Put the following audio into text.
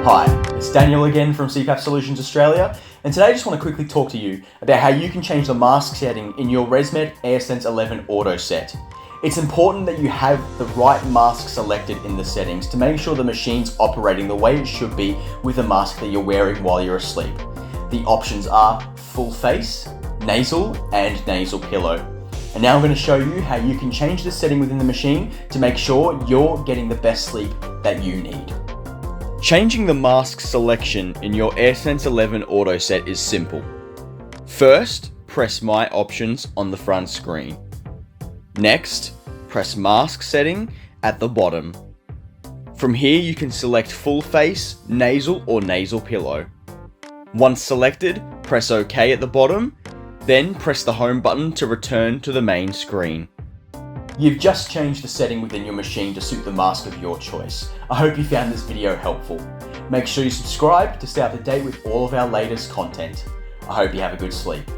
Hi, it's Daniel again from CPAP Solutions Australia, and today I just want to quickly talk to you about how you can change the mask setting in your Resmed Airsense 11 auto set. It's important that you have the right mask selected in the settings to make sure the machine's operating the way it should be with the mask that you're wearing while you're asleep. The options are full face, nasal, and nasal pillow. And now I'm going to show you how you can change the setting within the machine to make sure you're getting the best sleep that you need. Changing the mask selection in your Airsense 11 auto set is simple. First, press My Options on the front screen. Next, press Mask Setting at the bottom. From here you can select full face, nasal or nasal pillow. Once selected, press OK at the bottom, then press the Home button to return to the main screen. You've just changed the setting within your machine to suit the mask of your choice. I hope you found this video helpful. Make sure you subscribe to stay up to date with all of our latest content. I hope you have a good sleep.